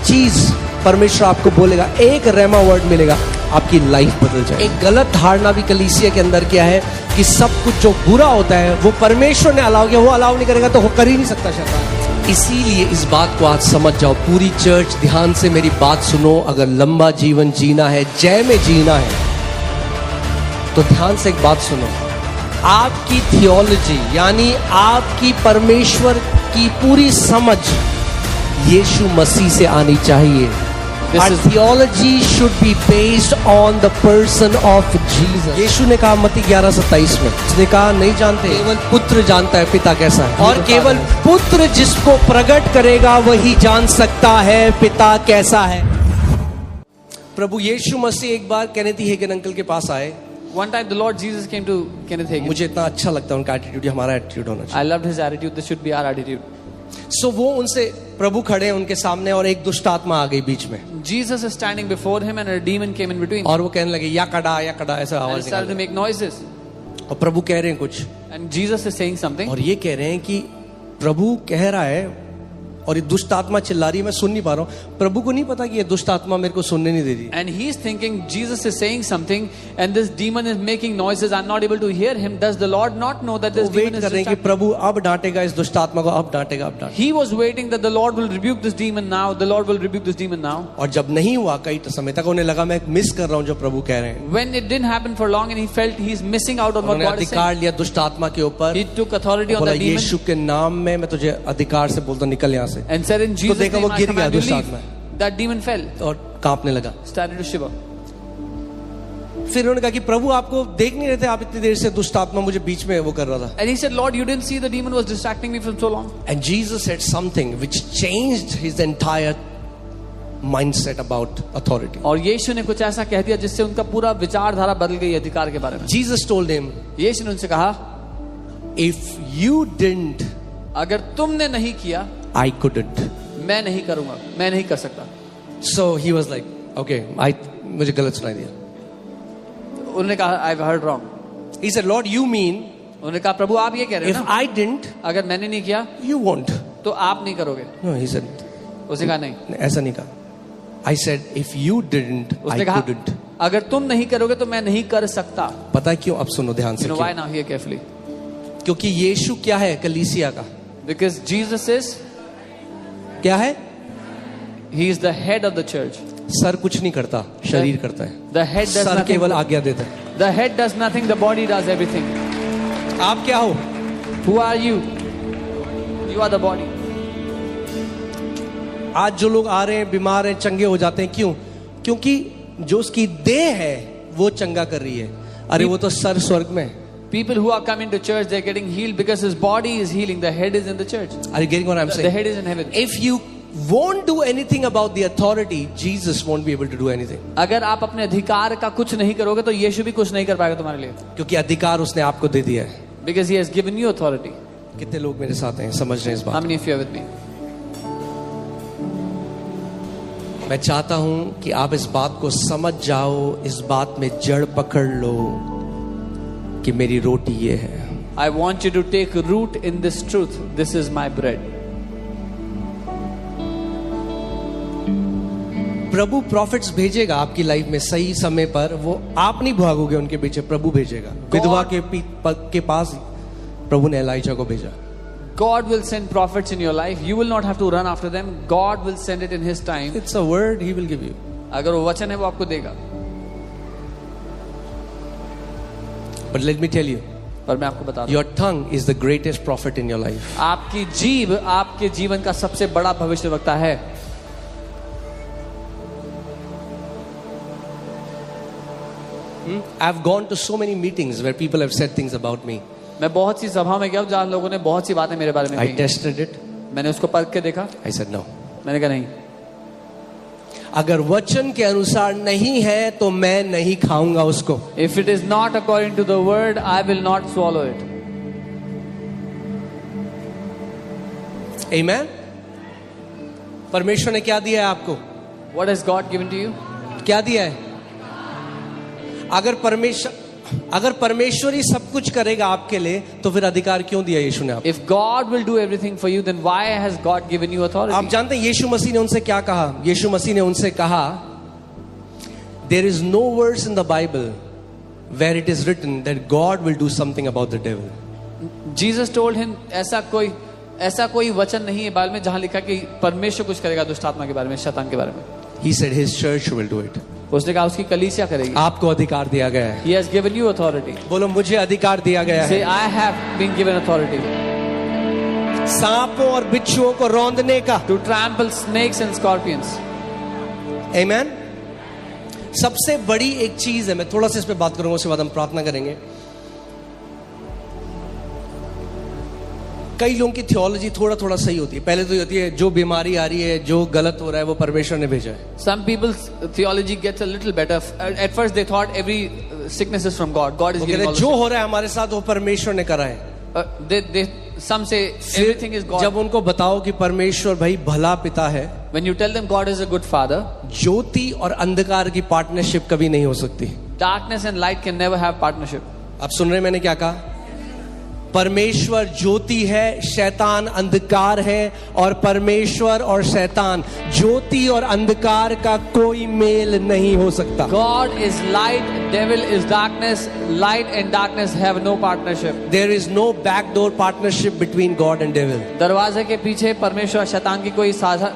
चीज परमेश्वर आपको बोलेगा, एक रेमा वर्ड मिलेगा, आपकी लाइफ बदल जाए। एक गलत धारणा भी कलीसिया के अंदर क्या है कि सब कुछ जो बुरा होता है वो परमेश्वर ने अलाउ किया, वो अलाउ नहीं करेगा तो वो कर ही नहीं सकता शैतान। इसीलिए इस बात को आज समझ जाओ, पूरी चर्च ध्यान से मेरी बात सुनो। अगर लंबा जीवन जीना है, जय में जीना है, तो ध्यान से एक बात सुनो। आपकी थियोलॉजी यानी आपकी परमेश्वर की पूरी समझ यीशु मसीह से आनी चाहिए। Our theology should be based on the person of Jesus. यीशु ने कहा मत्ती 11:27 में, उसने कहा नहीं जानते, केवल पुत्र जानता है पिता कैसा है, और केवल पुत्र जिसको प्रकट करेगा वही जान सकता है पिता कैसा है। प्रभु यीशु मसीह एक बार केनेथ हेगन अंकल के पास आए। One time the Lord Jesus came to Kenneth Hagin. मुझे इतना अच्छा लगता है उनका एटीट्यूड, हमारा एटीट्यूड होना चाहिए। I loved his attitude. This should be our attitude. So वो उनसे, प्रभु खड़े हैं उनके सामने और एक दुष्ट आत्मा आ गई बीच में। Jesus is standing before him and a demon came in between. और वो कहने लगे या कड़ा ऐसा And आवाज started to निकाल। make noises. और प्रभु कह रहे हैं कुछ, And Jesus is saying something. और ये कह रहे हैं कि प्रभु कह रहा है और ये दुष्ट आत्मा चिल्ला रही है, मैं सुन नहीं पा रहा हूँ। प्रभु को नहीं पता कि ये दुष्ट आत्मा मेरे को सुनने नहीं दे रही। And he's thinking Jesus is saying something and this demon is making noises. I'm not able to hear him. Does the Lord not know that this demon is कर रहे हैं कि प्रभु अब डांटेगा इस दुष्ट आत्मा को, अब डांटेगा, अब डांटेगा। He was waiting that the Lord will rebuke this demon now. The Lord will rebuke this demon now. और जब नहीं हुआ कई समय तक उन्हें लगा मैं मिस कर रहा हूँ जो प्रभु कह रहे हैं। When it didn't happen for long and he felt he's missing out on what God is saying. अधिकार लिया दुष्ट आत्मा के ऊपर। He took authority on the demon. यीशु के नाम में मैं तुझे अधिकार से बोलता हूं, निकल यहाँ से। And said in Jesus' तो देखा वो गिर गया दुष्ट आत्मा, that demon fell और कांपने लगा, started to shiver. फिर उन्होंने कहा कि प्रभु आपको देख नहीं रहे थे, आप इतनी देर से दुष्ट आत्मा मुझे बीच में वो कर रहा था। And he said, Lord, you didn't see the demon was distracting me for so long. And Jesus said something which changed his entire mindset about authority. और यीशु ने कुछ ऐसा कह दिया जिससे उनका पूरा विचारधारा बदल गई अधिकार के बारे में। Jesus told him, यीशु ने उनसे कहा, if you didn't, अगर तुमने नहीं किया, I couldn't. मैं नहीं करूंगा, मैं नहीं कर सकता। So he was like, okay, मुझे गलत सुनाई दिया। उन्होंने कहा, I've heard wrong. He said, Lord, you mean? उन्होंने कहा, प्रभु आप ये कह रहे हैं if ना? I didn't, अगर मैंने नहीं किया, you won't. तो आप नहीं करोगे। No, he said, उसने कहा नहीं, ऐसा नहीं कहा। I said, if you didn't, I couldn't. अगर तुम नहीं करोगे तो मैं नहीं कर सकता। पता है क्यों? अब सुनो ध्यान से। You know why now? Hear carefully. क्योंकि यीशु क्या है कलीसिया का? Because Jesus is, क्या है? He is the head of the church. Sir कुछ नहीं करता, शरीर करता है। The head does sir nothing. केवल आज्ञा देता है। The head does nothing. The body does everything. आप क्या हो? Who are you? You are the body. आज जो लोग आ रहे हैं बीमार हैं, चंगे हो जाते हैं, क्यों? क्योंकि जो उसकी देह है वो चंगा कर रही है। अरे वो तो सर स्वर्ग में। People who are coming to church, they're getting healed because his body is healing. The head is in the church. Are you getting what I'm saying? The head is in heaven. If you won't do anything about the authority, Jesus won't be able to do anything. अगर आप अपने अधिकार का कुछ नहीं करोगे तो यीशु भी कुछ नहीं कर पाएगा तुम्हारे लिए। क्योंकि अधिकार उसने आपको दे दिया है। Because he has given you authority. कितने लोग मेरे साथ हैं, समझ रहे हैं इस बात? How many of you are with me? मैं चाहता हूं कि आप इस बात को समझ जाओ, इस बात में जड़ पकड़ लो कि मेरी रोटी ये है। I want you to take root in this truth. This is my bread. Prabhu profits भेजेगा आपकी लाइफ में सही समय पर, वो आप नहीं भागोगे उनके पीछे, प्रभु भेजेगा। विधवा के पास प्रभु ने एलाइजा को भेजा। God will send prophets in your life. You will not have to run after them. God will send it in His time. It's a word He will give you. अगर वो वचन है वो आपको देगा। But let me tell you, पर मैं आपको बता दूं, your tongue is the greatest prophet in your life. आपकी जीभ आपके जीवन का सबसे बड़ा भविष्यवक्ता है। I've gone to so many meetings where people have said things about me. मैं बहुत सी सभा में गया जहाँ लोगों ने बहुत सी बातें मेरे बारे में I कही। tested it. मैंने उसको परख के देखा। I said no. मैंने कहा नहीं, अगर वचन के अनुसार नहीं है तो मैं नहीं खाऊंगा उसको। If it is not according to the word, I will not swallow it. Amen. परमेश्वर ने क्या दिया है आपको? What has God given to you? क्या दिया है? अगर परमेश्वर, अगर परमेश्वर ही सब कुछ करेगा आपके लिए तो फिर अधिकार क्यों दिया यीशु ने आपको? If God will do everything for you, then why has God given you authority? आप जानते हैं यीशु मसीह ने उनसे क्या कहा? यीशु मसीह ने उनसे कहा, there is no verse in the Bible where it is written that God will do something about the devil. Jesus told him, ऐसा कोई वचन नहीं है बाइबल में जहां लिखा कि परमेश्वर कुछ करेगा दुष्ट आत्मा के बारे में, शैतान के बारे में. He said his church will do it. उसने कहा उसकी कलीसिया करेगी. आपको अधिकार दिया गया है. He has given you authority. बोलो मुझे अधिकार दिया गया Say, है. I have been given authority सांपों और बिच्छुओं को रौंदने का. to trample snakes and scorpions. Amen. सबसे बड़ी एक चीज है, मैं थोड़ा सा इस पे बात करूंगा, उसके बाद हम प्रार्थना करेंगे. कई लोगों की थियोलॉजी थोड़ा सही होती है. पहले तो ये होती है जो बीमारी आ रही है, जो गलत हो रहा है, वो परमेश्वर ने भेजा है. Some people's theology gets a little better. At first they thought every sickness is from God. God is वो giving कहते all हैं the जो हो रहा है हमारे साथ वो परमेश्वर ने करा है. Some say everything is God. जब उनको बताओ कि परमेश्वर भाई भला पिता है, When you tell them God is a good father, ज्योति और अंधकार की पार्टनरशिप कभी नहीं हो सकती. darkness and light can never have partnership. आप सुन रहे हैं मैंने क्या कहा? परमेश्वर ज्योति है, शैतान अंधकार है, और परमेश्वर और शैतान, ज्योति और अंधकार का कोई मेल नहीं हो सकता. God is light, devil is darkness. Light and darkness have no partnership. There is no backdoor partnership between God and devil. दरवाजे के पीछे परमेश्वर और शैतान की कोई साझा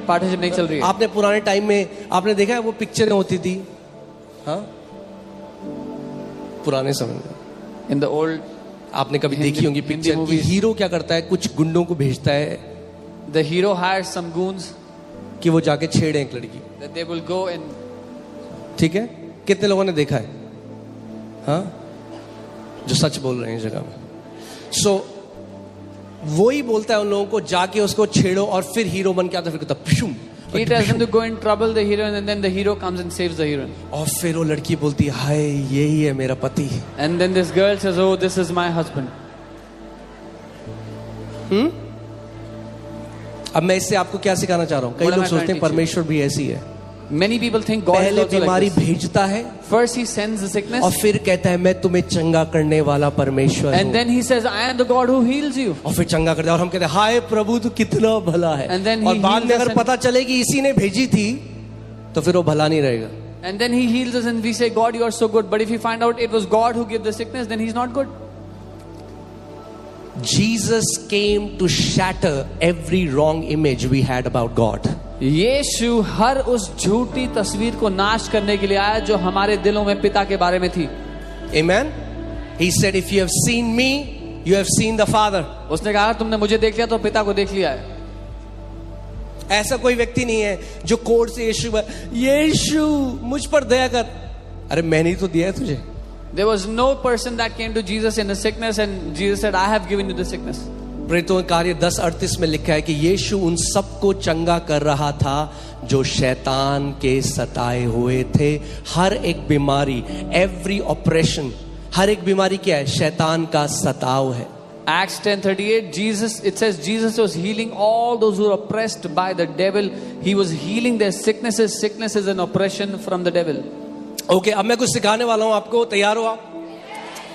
पार्टनरशिप नहीं चल रही है. आपने पुराने टाइम में आपने देखा है वो पिक्चरें होती थी, हाँ, पुराने समय में In the old, आपने कभी देखी होंगी पिक्चर की movies. हीरो क्या करता है, कुछ गुंडों को भेजता है the hero hires some goons कि वो जाके छेड़े एक लड़की. that they will go and ठीक है, कितने लोगों ने देखा है, हाँ, जो सच बोल रहे हैं इस जगह में. सो वो ही बोलता है उन लोगों को जाके उसको छेड़ो, और फिर हीरो बन के आता, फिर कहता पिशुम. he tells them to go and trouble the heroine, and then the hero comes and saves the heroine. और फिर वो लड़की बोलती है हाय यही है मेरा पति. And then this girl says, oh, this is my husband. अब मैं इससे आपको क्या सिखाना चाह रहा हूँ? कई What am लोग I सोचते trying हैं to teach you? परमेश्वर भी ऐसी है. Many people think God is पहले also बीमारी like this. भेजता है First he sends the sickness, और फिर कहता है मैं तुम्हें चंगा करने वाला परमेश्वर हूँ. and then he says, I am the God who heals you. और फिर चंगा करता है, और हम कहते हैं हाय प्रभु तू कितना भला है. And then he और बाद heals में us अगर and- पता चले कि इसी ने भेजी थी तो फिर वो भला नहीं रहेगा. And then he heals us and we say, God, you are so good. But if we find out it was God who gave the sickness, then he's not good. Jesus came to shatter every wrong image we had about God. यीशु हर उस झूठी तस्वीर को नाश करने के लिए आया जो हमारे दिलों में पिता के बारे में थी. Amen. He said if you have seen me you have seen the Father. उसने कहा तुमने मुझे देख लिया तो पिता को देख लिया है. ऐसा कोई व्यक्ति नहीं है जो कोर्ट से यीशु मुझ पर दया कर. अरे मैंने ही तो दिया है तुझे. There was no person that came to Jesus in a sickness and Jesus said, I have given you the sickness. प्रेरितों के कार्य 10:38 में लिखा है कि यीशु उन सबको चंगा कर रहा था जो शैतान के सताए हुए थे. हर एक बीमारी, एवरी ऑपरेशन, हर एक बीमारी क्या है? शैतान का सताव है. Acts 10:38, it says Jesus was healing all those who were oppressed by the devil. He was healing their sicknesses and oppression from the devil. Okay, अब मैं कुछ सिखाने वाला हूं आपको. तैयार हो आप?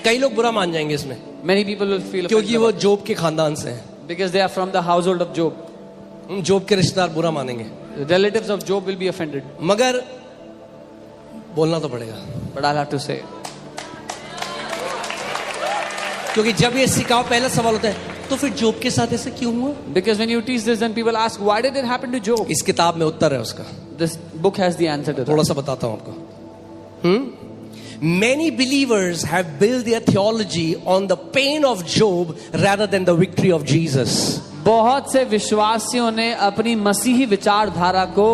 कई लोग बुरा मान जाएंगे इसमें Many people will feel क्योंकि offended वो about it जोब के खानदान से हैं. because they are from the household of Job. जोब के रिश्तेदार बुरा मानेंगे, The relatives of Job will be offended. मगर बोलना तो पड़ेगा. But I'll have to say, क्योंकि जब ये सिखाओ पहला सवाल होता है तो फिर जोब के साथ ऐसा क्यों हुआ? because when you teach this, then people ask, why did it happen to Job? इस किताब में उत्तर है उसका. This book has the answer to थोड़ा that. सा बताता हूं आपको. Many believers have built their theology on the pain of Job rather than the victory of Jesus. बहुत से विश्वासियों ने अपनी मसीही विचारधारा को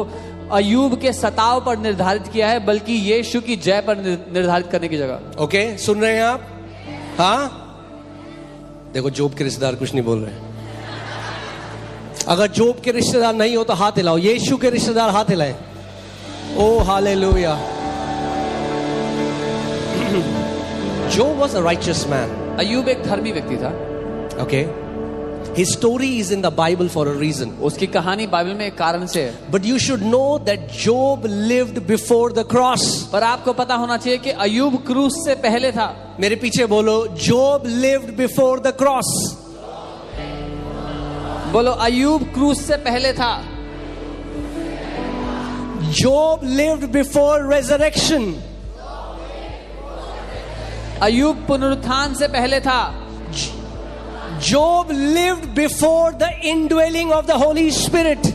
अयूब के सताव पर निर्धारित किया है, बल्कि यीशु की जय पर निर्धारित करने की जगह. ओके, सुन रहे हैं आप? हाँ, देखो जोब के रिश्तेदार कुछ नहीं बोल रहे. अगर जोब के रिश्तेदार नहीं हो तो हाथ हिलाओ. यीशु के रिश्तेदार हाथ हिलाएं. Oh hallelujah. Job was a righteous man. अयूब एक धर्मी व्यक्ति था. Okay. His story is in the Bible for a reason. उसकी कहानी बाइबल में एक कारण से है. But you should know that Job lived before the cross. पर आपको पता होना चाहिए कि अय्यूब क्रूस से पहले था. मेरे पीछे बोलो, Job lived before the cross. बोलो, अय्यूब क्रूस से पहले था. Job lived before resurrection. अय्यूब पुनरुत्थान से पहले था. Job lived before the indwelling of the Holy Spirit.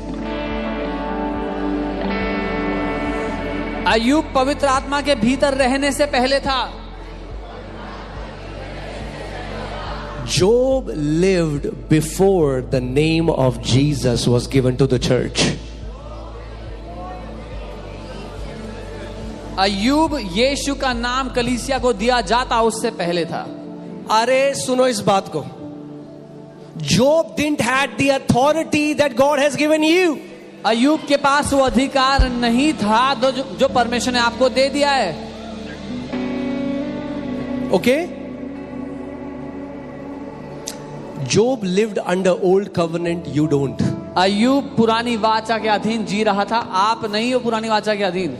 अय्यूब पवित्र आत्मा के भीतर रहने से पहले था. Job lived before the name of Jesus was given to the church. अय्यूब यीशु का नाम कलीसिया को दिया जाता उससे पहले था. अरे सुनो इस बात को. Job didn't had the authority that God has given you. अय्यूब के पास वो अधिकार नहीं था जो परमेश्वर ने आपको दे दिया है. Okay? Job lived under old covenant, you don't. अय्यूब पुरानी वाचा के अधीन जी रहा था, आप नहीं हो पुरानी वाचा के अधीन.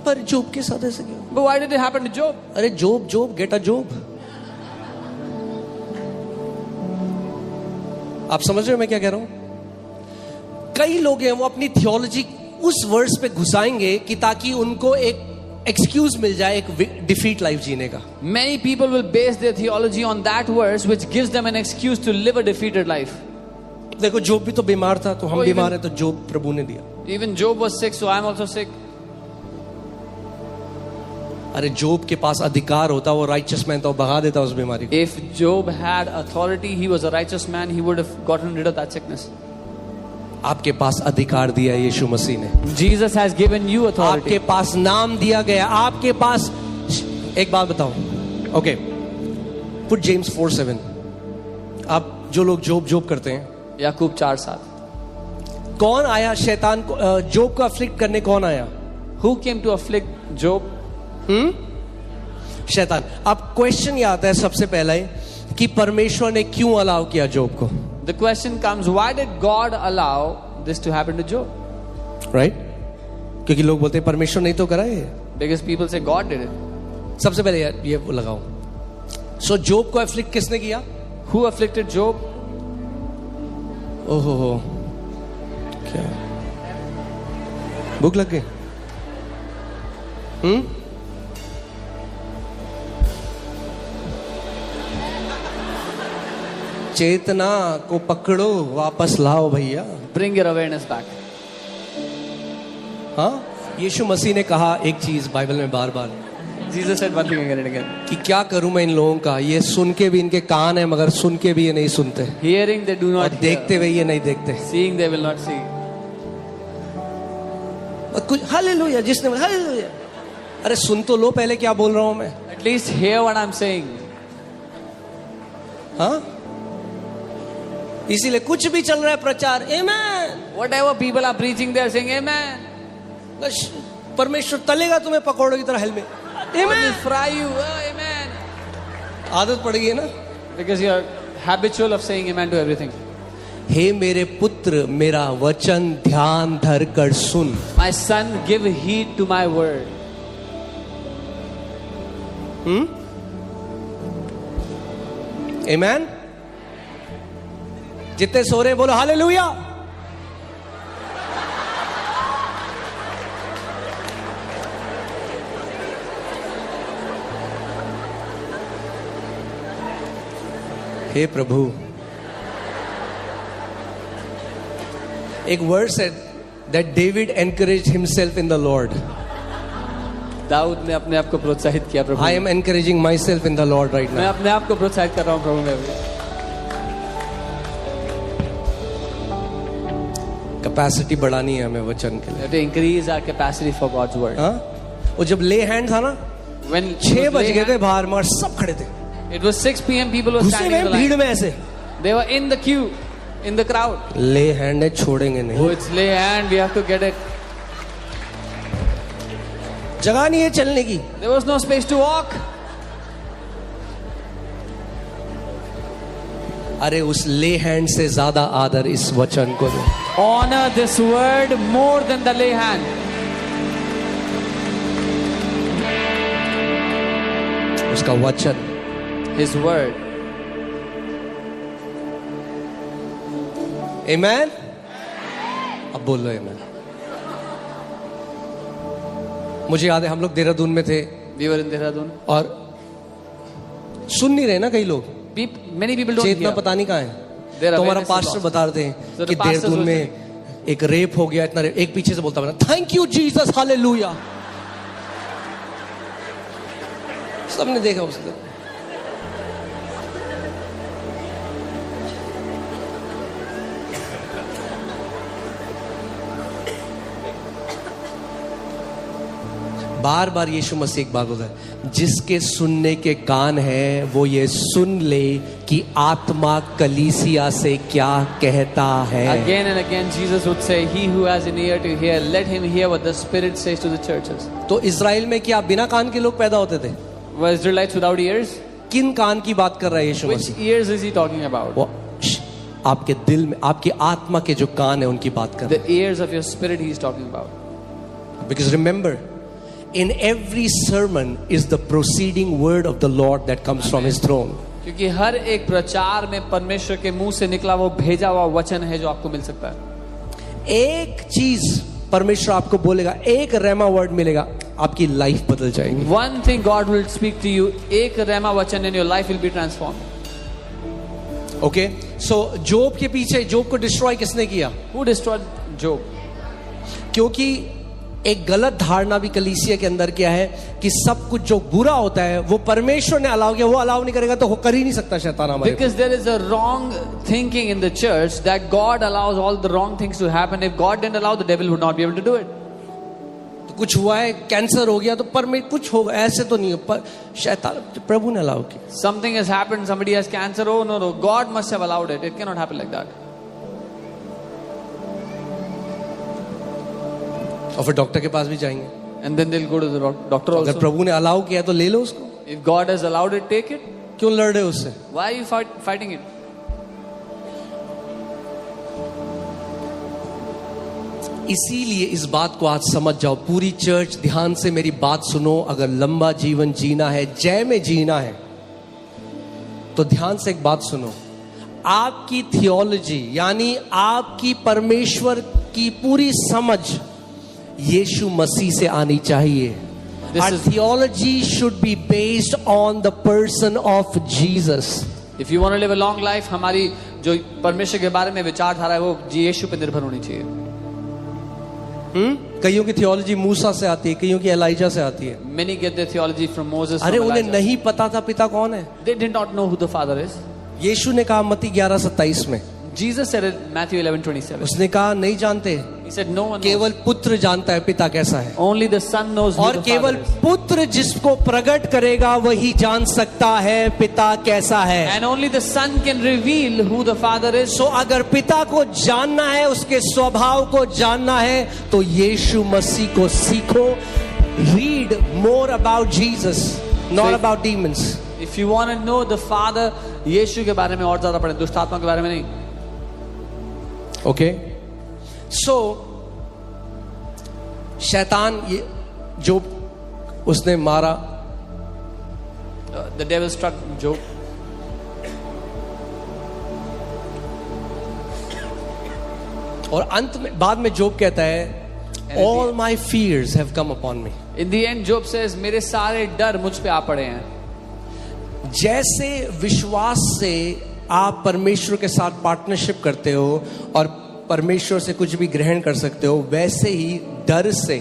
पर जोब के साथ ऐसे क्यों? But why did it happen to Job? अरे जोब गेट अ जोब. आप समझ रहे हो मैं क्या कह रहा हूं? कई लोग हैं वो अपनी थियोलॉजी उस वर्स पे घुसाएंगे कि ताकि उनको एक एक्सक्यूज मिल जाए एक डिफीट लाइफ जीने का. Many people will base their theology on that verse which gives them an excuse to live a defeated life. देखो जोब भी तो बीमार था, तो हम बीमार हैं तो जोब प्रभु ने दिया. Even Job was sick, so I am also sick. अरे जोब के पास अधिकार होता, वो राइचस मैन तो भगा देता उस बीमारी को. If Job had authority, he was a righteous man, he would have gotten rid of that sickness. आपके पास अधिकार दिया यीशु मसीह ने. Jesus has given you authority. आपके पास नाम दिया गया, आपके पास. एक बात बताओ. Okay, put James 4:7. आप जो लोग जोब करते हैं, याकूब 4:7. कौन आया शैतान को, जोब को अफ्लिक्ट करने कौन आया? Who came to afflict Job? शैतान. अब क्वेश्चन ये आता है सबसे पहला कि परमेश्वर ने क्यों अलाउ किया जोब को? The question comes, why did God allow this to happen to Job? Right? क्योंकि लोग बोलते हैं परमेश्वर नहीं तो करा ये. Because people say God did it. सबसे पहले ये लगाओ. सो जोब को अफ्लिक्ट किसने किया? Who afflicted Job? ओहो हो, क्या भूख लग गई? चेतना को पकड़ो, वापस लाओ भैया. Bring your awareness back. हाँ, यीशु मसीह ने कहा एक चीज बाइबल में बार बार Jesus said one thing again and again. कि क्या करूं मैं इन लोगों का, ये सुन के भी इनके कान है मगर सुन के भी ये नहीं सुनते, Hearing they do और not देखते hear. हुए ये नहीं देखते. Seeing they will not see. और कुछ हालेलुया, जिसने बोला हालेलुया, अरे सुन तो लो पहले क्या बोल रहा हूं मैं. At least hear what I'm saying. हाँ, इसीलिए कुछ भी चल रहा है प्रचार, आमेन. Whatever people are preaching, they are saying amen. बस परमेश्वर तलेगा तुम्हें पकौड़ों की तरह हल में. God will fry you. Oh, amen. आदत पड़ गई है ना. Because you are habitual of saying amen to everything. हे मेरे पुत्र, मेरा वचन ध्यान धर कर सुन. My son, give heed to my word. आमेन. जितने सो रहे बोलो हालेलुया. हे प्रभु. एक वर्स है that David encouraged himself in the Lord. Dawood ने अपने आप को प्रोत्साहित किया प्रभु. I am encouraging myself in the Lord right मैं now. अपने आप को प्रोत्साहित कर रहा हूँ प्रभु में भी. कैपेसिटी बढ़ानी है हमें वचन के We लिए. have to increase our capacity for God's word. हाँ, वो जब ले हैंड था ना, When 6 बज गए थे बाहर, मगर सब खड़े थे, it was 6 p.m. people were घुसे standing in हुए the भीड़ line. में ऐसे. They were in the queue, in the crowd. ले हैंड है, छोड़ेंगे Oh, नहीं. it's lay hand, we have to get it. जगह नहीं है चलने की. There was no space to walk. अरे उस ले हैंड से ज्यादा आदर इस वचन को दो. Honor this word more than the lay hand. उसका वचन. His word. Amen. अब बोलो amen. मुझे याद है हम लोग देहरादून में थे We were in Dehradun. और सुन नहीं रहे ना कई लोग. Many people don't Chetna hear. पता नहीं कहाँ है. Their तो हमारा awareness is पास्टर lost. बता रहे थे So कि the pastors देहरादून was में एक रेप हो गया. इतना रेप. एक पीछे से बोलता बना थैंक यू जीसस हालेलुया. सबने देखा उसको. बार बार यीशु मसीह एक बात होता है, जिसके सुनने के कान हैं वो ये सुन ले कि आत्मा कलीसिया से क्या कहता है. Again and again Jesus would say, he who has an ear to hear, let him hear what the Spirit says to the churches. तो इज़राइल में क्या बिना कान के लोग पैदा होते थे? Were Israelites without ears? किन कान की बात कर रहा है यीशु Which Masih? ears is he talking about? वो आपके दिल में, आपकी आत्मा के जो कान है उनकी बात कर रहा The ears of your spirit he is talking about. है. Because remember, in every sermon is the proceeding word of the Lord that comes from His throne. क्योंकि हर एक प्रचार में परमेश्वर के मुंह से निकला वो भेजा हुआ वचन है जो आपको मिल सकता है. एक चीज परमेश्वर आपको बोलेगा, एक रेमा वर्ड मिलेगा, आपकी लाइफ बदल जाएगी. One thing God will speak to you, एक रेमा वचन and your life will be transformed. Okay, so Job के पीछे, जोब को डिस्ट्रॉय किसने किया? Who destroyed Job? क्योंकि एक गलत धारणा भी कलीसिया के अंदर क्या है कि सब कुछ जो बुरा होता है वो परमेश्वर ने अलाउ किया, वो अलाउ नहीं करेगा तो वो कर ही नहीं सकता शैतान हमारे. Because there is a wrong thinking in the church that God allows all the wrong things to happen. If God didn't allow, the devil would not be able to do it. तो कुछ हुआ है, cancer हो गया तो पर में कुछ होगा, ऐसे तो नहीं, पर शैतान, प्रभु ने अलाउ किया. Something has happened, somebody has cancer, oh no, God must have allowed it. It cannot happen like that. और फिर डॉक्टर के पास भी जाएंगे. And then they'll go to the doctor अगर also. प्रभु ने अलाउ किया तो ले लो उसको. If God has allowed it, take it. क्यों लड़ रहे हो उससे? Why are you fighting it? इसीलिए इस बात को आज समझ जाओ, पूरी चर्च ध्यान से मेरी बात सुनो. अगर लंबा जीवन जीना है, जय में जीना है, तो ध्यान से एक बात सुनो. आपकी थियोलॉजी यानी आपकी परमेश्वर की पूरी समझ यीशु मसीह से आनी चाहिए. Our theology should be based on the person of Jesus. If you want to live a long life, हमारी जो परमेश्वर के बारे में विचारधारा है वो यीशु पे निर्भर होनी चाहिए. कईयों की थियोलॉजी मूसा से आती है, कईयों की एलाइजा से आती है. Many get their theology from Moses. अरे from उन्हें Elijah. नहीं पता था पिता कौन है. They did not know who the Father is. यीशु ने कहा मत्ती 11:27 में, Jesus said it Matthew 11:27. उसने कहा नहीं जानते, He said no one knows. केवल पुत्र जानता है पिता कैसा है. Only the Son knows who और the केवल Father is. पुत्र जिसको प्रकट करेगा वही जान सकता है पिता कैसा है. And only the Son can reveal who the Father is. सो अगर पिता को जानना है, उसके स्वभाव को जानना है, तो यीशु मसीह को सीखो. Read more about Jesus, not about demons. If you want to know the Father, यीशु के बारे में और ज्यादा पढ़ें, दुष्ट आत्मा के बारे में नहीं. ओके, सो शैतान ये जो उसने मारा, The devil struck Job. और अंत में बाद में जोब कहता है all my fears have come upon me. In the end, Job says, मेरे सारे डर मुझ पे आ पड़े हैं. जैसे विश्वास से आप परमेश्वर के साथ पार्टनरशिप करते हो और परमेश्वर से कुछ भी ग्रहण कर सकते हो, वैसे ही डर से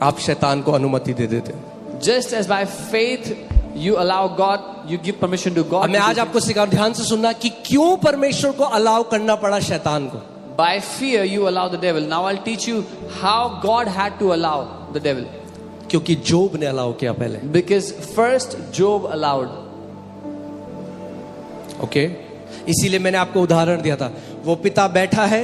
आप शैतान को अनुमति दे देते हो. Just as by faith you allow God, you give permission to God. मैं आज आपको सिखा, ध्यान से सुनना कि क्यों परमेश्वर को अलाउ करना पड़ा शैतान को. By fear you allow the devil. Now I'll teach you how God had to allow the devil. क्योंकि जोब ने अलाउ किया पहले. Because first Job allowed. Okay, इसीलिए मैंने आपको उदाहरण दिया था. वो पिता बैठा है,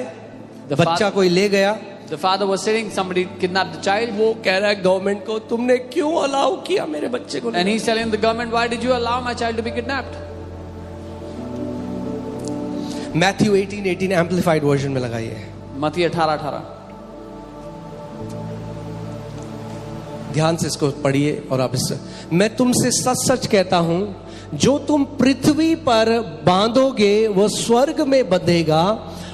बच्चा कोई ले गया, The father was sitting, somebody kidnapped the child. वो कह रहा है गवर्नमेंट को, तुमने क्यों अलाउ किया मेरे बच्चे को. And he's telling the government, why did you allow my child to be kidnapped? Matthew 18:18 amplified version में लगाइए। मत्ती 18:18। ध्यान से इसको पढ़िए और आप इससे, मैं तुमसे सच सच कहता हूं, जो तुम पृथ्वी पर बांधोगे वह स्वर्ग में बंधेगा,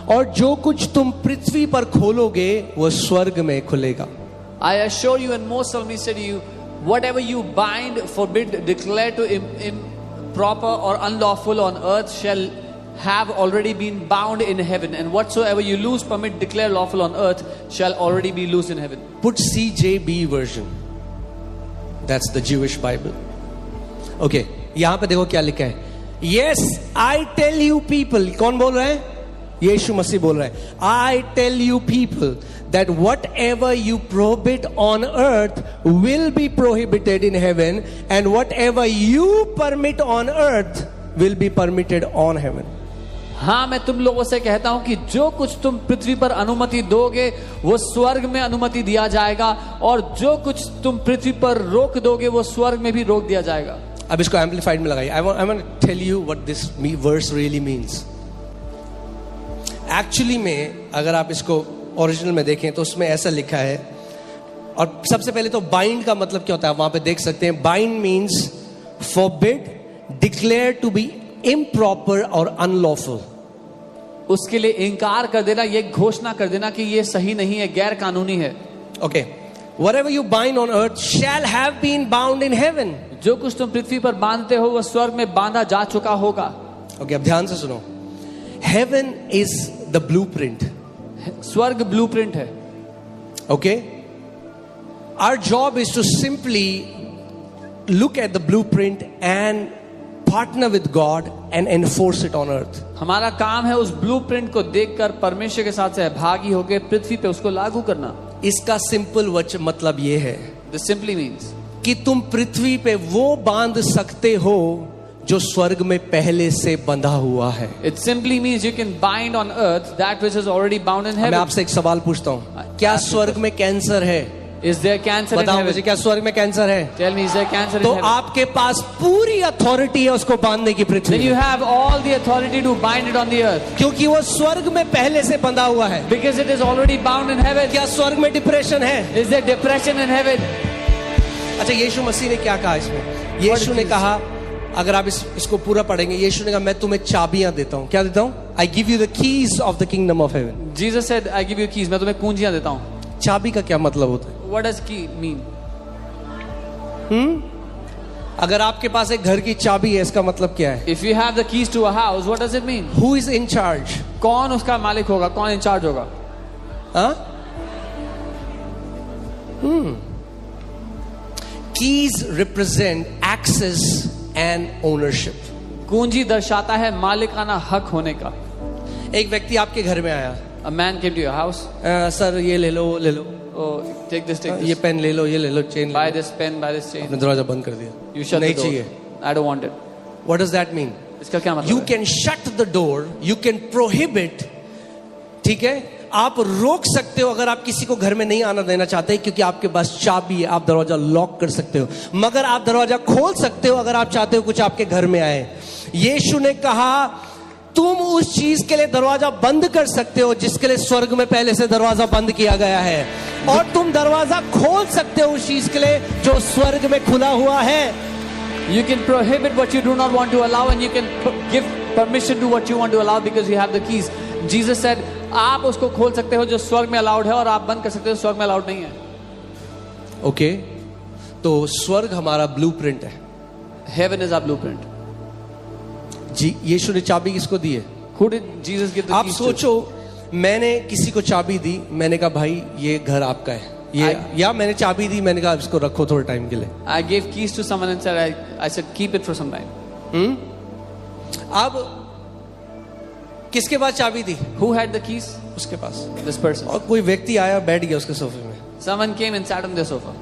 और जो कुछ तुम पृथ्वी पर खोलोगे वह स्वर्ग में खुलेगा। I assure you and most solemnly say to you, whatever you bind, forbid, declare to improper or unlawful on earth shall have already been bound in heaven, and whatsoever you loose, permit, declare lawful on earth shall already be loosed in heaven. Put CJB version. That's the Jewish Bible. Okay, यहां पे देखो क्या लिखा है। Yes, I tell you people, कौन बोल रहा है? यीशु मसीह बोल रहा है। I tell you people that whatever you prohibit on earth will be prohibited in heaven, and whatever you permit on earth will be permitted on heaven. हाँ, मैं तुम लोगों से कहता हूं कि जो कुछ तुम पृथ्वी पर अनुमति दोगे वो स्वर्ग में अनुमति दिया जाएगा, और जो कुछ तुम पृथ्वी पर रोक दोगे वो स्वर्ग में भी रोक दिया जाएगा। अब इसको एम्पलीफाइड में लगाइए। I want to tell you what this verse really means. Actually में अगर आप इसको ओरिजिनल में देखें तो उसमें ऐसा लिखा है, और सबसे पहले तो बाइंड का मतलब क्या होता है वहां पे देख सकते हैं। Bind means forbid, declare to be improper और अनलॉफुल। उसके लिए इनकार कर देना, ये घोषणा कर देना कि ये सही नहीं है, गैर कानूनी है। Okay, whatever you bind on earth shall have been bound in heaven. जो कुछ तुम पृथ्वी पर बांधते हो वो स्वर्ग में बांधा जा चुका होगा। ओके, अब ध्यान से सुनो। Heaven is the blueprint. स्वर्ग ब्लूप्रिंट है। Okay, our job is to simply look at the blueprint and partner with God and enforce it on earth. हमारा काम है उस ब्लूप्रिंट को देखकर परमेश्वर के साथ सहभागी होकर पृथ्वी पे उसको लागू करना। इसका सिंपल मतलब ये है, This simply means कि तुम पृथ्वी पे वो बांध सकते हो जो स्वर्ग में पहले से बंधा हुआ है। It simply means you can bind on earth that which is already bound in मैं heaven. आपसे एक सवाल पूछता हूँ, क्या स्वर्ग में कैंसर है? Is there cancer in बताओ heaven? मुझे, क्या स्वर्ग में कैंसर है? Tell me, is there cancer in तो heaven? आपके पास पूरी अथॉरिटी है उसको बांधने की पृथ्वी Then you में, have all the authority to bind it on the earth क्योंकि वो स्वर्ग में पहले से बंधा हुआ है। because it is already bound in heaven. क्या स्वर्ग में डिप्रेशन है? Is there depression in heaven? अच्छा, यीशु मसीह ने क्या कहा इसमें? यीशु ने कहा, अगर आप इसको पूरा पढ़ेंगे, यीशु ने कहा मैं तुम्हें चाबियां देता हूं। क्या देता हूं? I give you the keys of the kingdom of heaven. Jesus said, I give you keys. मैं तुम्हें कुंजियां देता हूँ। चाबी का क्या मतलब होता है? What does key mean? अगर आपके पास एक घर की चाबी है, इसका मतलब क्या है? If you have the keys to a house, what does it mean? Who is in charge? कौन उसका मालिक होगा? कौन इंचार्ज होगा? हाँ? Keys represent access and ownership. कुंजी दर्शाता है मालिकाना हक होने का। एक व्यक्ति आपके घर में आया, A man came to your house. Sir ये ले लो, ले लो, Oh, take this, take ये this. पेन ले लो, ये ले लो, चेन ले Buy low. this pen, buy this chain. आपने दरवाजा बंद कर दिया। You shut नहीं the door. चाहिए। I don't want it. What does that mean? इसका क्या मतलब You है? can shut the door, you can prohibit, ठीक है? आप रोक सकते हो अगर आप किसी को घर में नहीं आना देना चाहते, क्योंकि आपके पास चाबी है, आप दरवाजा लॉक कर सकते हो, मगर आप दरवाजा खोल सकते हो अगर आप चाहते हो कुछ आपके घर में आए। यीशु ने कहा तुम उस चीज के लिए दरवाजा बंद कर सकते हो जिसके लिए स्वर्ग में पहले से दरवाजा बंद किया गया है, और तुम दरवाजा खोल सकते हो उस चीज के लिए जो स्वर्ग में खुला हुआ है। You can prohibit what you do not want to allow, and you can give permission to what you want to allow because you have the keys. Jesus said, आप उसको खोल सकते हो जो स्वर्ग में अलाउड है, और आप बंद कर सकते हो स्वर्ग में अलाउड नहीं है। ओके, तो स्वर्ग हमारा ब्लूप्रिंट है। Heaven is our blueprint. जी, यीशु ने चाबी किसको दी है? Who did Jesus give the आप keys to? सोचो, मैंने किसी को चाबी दी, मैंने कहा भाई ये घर आपका है, ये या मैंने चाबी दी, मैंने कहा इसको रखो थोड़े टाइम के लिए। I gave keys to someone and said, I said keep it for some time. अब किसके पास चाबी थी? Who had the keys? उसके पास। This person. और कोई व्यक्ति आया, बैठ गया उसके सोफे में, Someone came and sat on the sofa.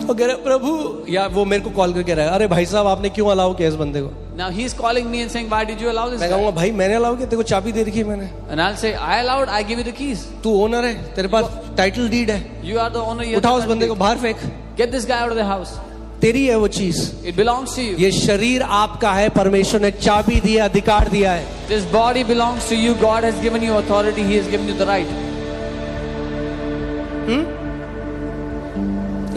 और कह रहा प्रभु, या वो मेरे को कॉल करके रहा है, अरे भाई साहब आपने क्यों अलाउ किया इस बंदे को? Now he's calling me and saying, why did you allow this मैं guy? कहूँगा भाई मैंने अलाउ किया, तेरे को चाबी दे रखी है मैंने, And I'll say, I allowed, I give you the keys. तू ओनर है, तेरे पास टाइटल डीड है, You are the owner. You have उठाओ the उस बंदे को keys. बाहर फेंक। Get this guy out of the house. तेरी है वो चीज, It belongs to you. ये शरीर आपका है, परमेश्वर ने चाबी दी है, अधिकार दिया है। This body belongs to you. God has given you authority. He has given you the right.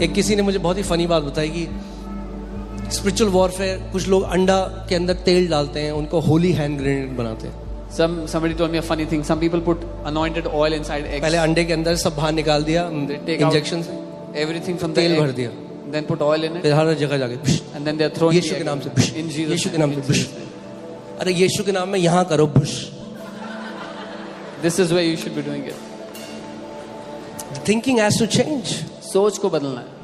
एक किसी ने मुझे बहुत ही फनी बात बताई कि स्पिरिचुअल वॉरफेयर, कुछ लोग अंडा के अंदर तेल डालते हैं, उनको होली हैंड ग्रेनेड बनाते हैं। Somebody told me a funny thing. Some people put anointed oil inside eggs. पहले अंडे के अंदर सब बाहर निकाल दिया take out इंजेक्शन से, Everything from the तेल भर egg. दिया, Then put oil in it. फिर हर जगह जाके And then they are throwing Yeshu the के egg नाम से in Jesus' यीशु के name. नाम से अरे यीशु के नाम में यहाँ करो बुश। This is where you should be doing it. Thinking has to change. सोच को बदलना है।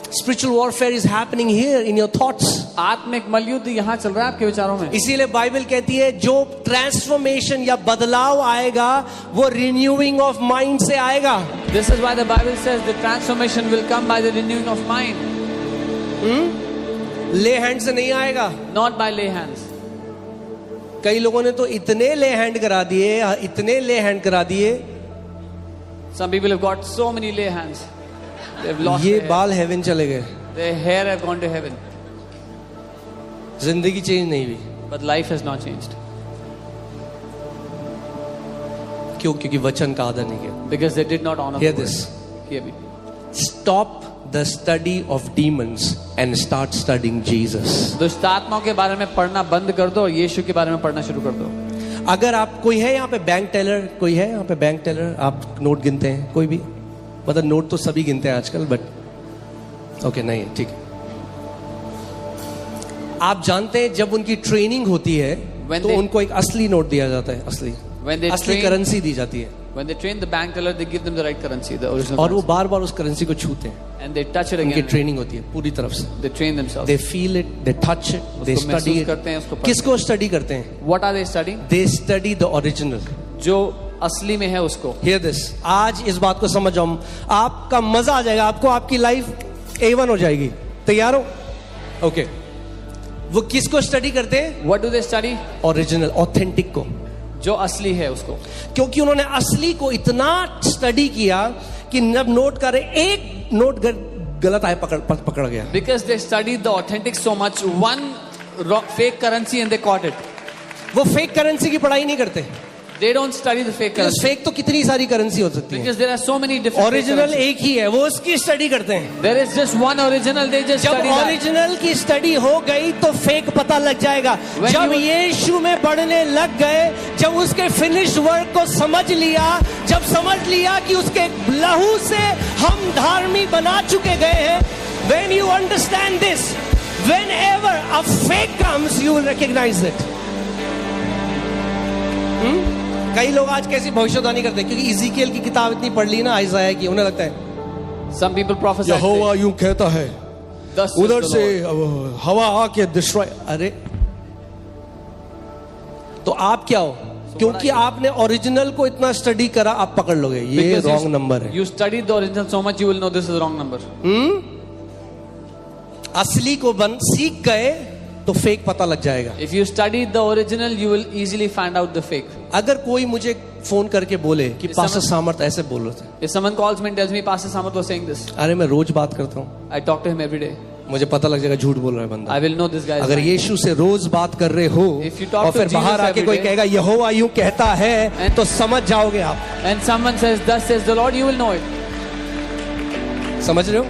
Spiritual warfare is happening here in your thoughts. आत्मिक मलयुद्ध यहाँ चल रहा है आपके विचारों में। इसीलिए बाइबल कहती है जो ट्रांसफॉर्मेशन या बदलाव आएगा वो रिन्यूइंग ऑफ माइंड से आएगा। This is why the Bible says the transformation will come by the renewing of mind. ले हैंड से नहीं आएगा। Not by lay hands. कई लोगों ने तो इतने ले हैंड करा दिए, इतने ले हैंड करा दिए, Some people have got so many lay hands. They've lost ये their hair. बाल हेवन चले गए, Their hair have gone to heaven. जिंदगी चेंज नहीं हुई। But life has not changed. क्यों? क्योंकि वचन का आदर नहीं किया। Because they did not honor Hear the word. this. Hear me. Stop the study of demons and start studying Jesus. दुष्ट आत्माओं के बारे में पढ़ना बंद कर दो और यीशु के बारे में पढ़ना शुरू कर दो। अगर आप, कोई है यहाँ पे बैंक टेलर, कोई है यहाँ पे बैंक टेलर, आप नोट गिनते हैं? कोई भी? मतलब नोट तो सभी गिनते हैं आजकल, बट ओके नहीं, ठीक है। आप जानते हैं जब उनकी ट्रेनिंग होती है तो उनको एक असली नोट दिया जाता है, असली करेंसी दी जाती है। When they train the bank teller, they give them the right currency, the original और वो currency. बार बार उस करेंसी को छूते हैं। And they touch it उनकी again. ट्रेनिंग होती है पूरी तरफ से। They train themselves. They feel it, they touch it, they उसको स्टडी महसूस करते हैं, उसको इट। पढ़ते किसको स्टडी करते हैं? What are they studying? They study the original, जो असली में है उसको। Here this. आज इस बात को समझ जाओ, आपका मजा आ जाएगा, आपको आपकी लाइफ A1 हो जाएगी। तैयार हो? ओके। वो किसको स्टडी करते हैं? What do they study? Original, authentic को, जो असली है उसको। क्योंकि उन्होंने असली को इतना स्टडी किया कि जब नोट करे, एक नोट गलत आए पकड़ गया। Because they studied the authentic so much, one fake currency and they caught it. वो फेक करेंसी की पढ़ाई नहीं करते। They don't study the fake currency. Fake तो कितनी सारी करेंसी हो सकती है, Because there are so many different. Original एक ही है, वो उसकी स्टडी करते हैं। There is just one original. They just जब study that. ओरिजिनल की स्टडी हो गई तो फेक पता लग जाएगा। When जब you- यीशु में बढ़ने लग गए, जब उसके फिनिश वर्क को समझ लिया, जब समझ लिया कि उसके लहू से हम धार्मिक बना चुके गए हैं, when you understand this, whenever a fake comes, you will recognize it. कई लोग आज कैसी भविष्यवाणी करते हैं क्योंकि इज़ीकिएल की किताब इतनी पढ़ ली ना, आइज़ाया की, उन्हें लगता है Some people prophesy. यहोवा यूं कहता है, Thus says उधर the से Lord. हवा आके डिस्ट्रॉय। अरे तो आप क्या हो? क्योंकि आपने ओरिजिनल को इतना स्टडी करा, आप पकड़ लोगे ये Because you- रॉन्ग नंबर है। You studied the original so much, you will know this is the wrong number. असली को सीख गए तो फेक पता लग जाएगा। If you studied the original, you will easily find out the fake. अगर कोई मुझे फोन करके बोले कि इस पास्टर समय- सामर्थ ऐसे बोल रहे थे, If someone calls me and tells me Pastor Samarth was saying this, अरे मैं रोज बात करता हूँ, I talk to him every day. मुझे पता लग जाएगा झूठ बोल रहा है बंदा। I will know this guy is अगर lying. यीशु से रोज बात कर रहे हो If you talk और to फिर Jesus बाहर आके every कोई day- कहेगा यहोवा यूं कहता है, And- तो समझ जाओगे आप। And someone says, thus says the Lord, you will know it. समझ रहे हो?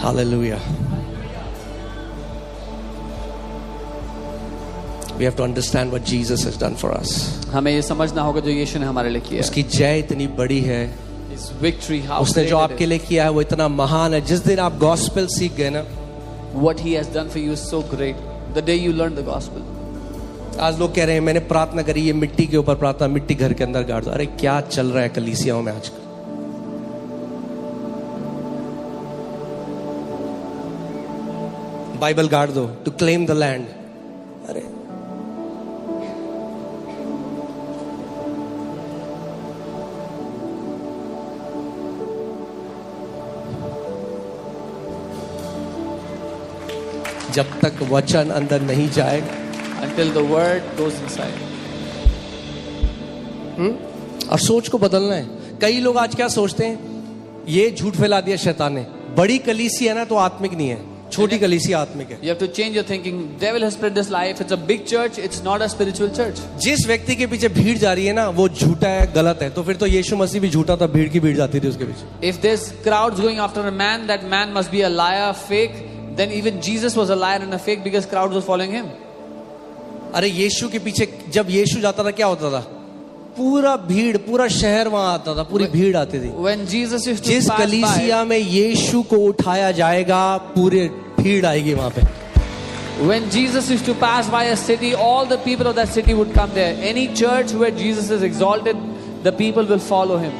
Hallelujah. We have to understand what Jesus has done for us. हमें ये समझना होगा जो यीशु ने हमारे लिए किया है. उसकी जय इतनी बड़ी है, His victory, how उसने great जो it आपके is. लिए किया है वो इतना महान है। जिस दिन आप गॉस्पेल सीख गए ना, What he has done for you is so great. The day you learn the gospel. आज लोग कह रहे हैं मैंने प्रार्थना करी, ये मिट्टी के ऊपर प्रार्थना, मिट्टी घर के अंदर गाड़ दो। अरे क्या चल रहा है कलीसियाओं में आजकल? बाइबल गाड़ दो टू क्लेम द लैंड। अरे जब तक वचन अंदर नहीं जाएगा, until the word goes inside. और सोच को बदलना है. कई लोग आज क्या सोचते हैं, ये झूठ फैला दिया शैतान ने, बड़ी कलीसिया है ना तो आत्मिक नहीं है, छोटी कलीसिया आत्मिक है. You have to change your thinking. Devil has spread this lie. If it's a big church, it's not a spiritual church. जिस व्यक्ति के पीछे भीड़ जा रही है ना वो झूठा है, गलत है, तो फिर तो यीशु मसीह भी झूठा था, भीड़ की भीड़ जाती थी उसके पीछे. If there's crowds going after a man, that man must be a liar, fake. Then even Jesus was a liar and a fake because crowds were following him. अरे यीशु के पीछे जब यीशु जाता था क्या होता था, पूरा भीड़, पूरा शहर वहां आता था, पूरी भीड़ आती थी. When Jesus used to जिस pass by, कलीसिया में यीशु को उठाया जाएगा पूरे भीड़ आएगी वहां पे. when Jesus used to pass by a city, all the people of that city would come there. Any church where Jesus is exalted, the people will follow him.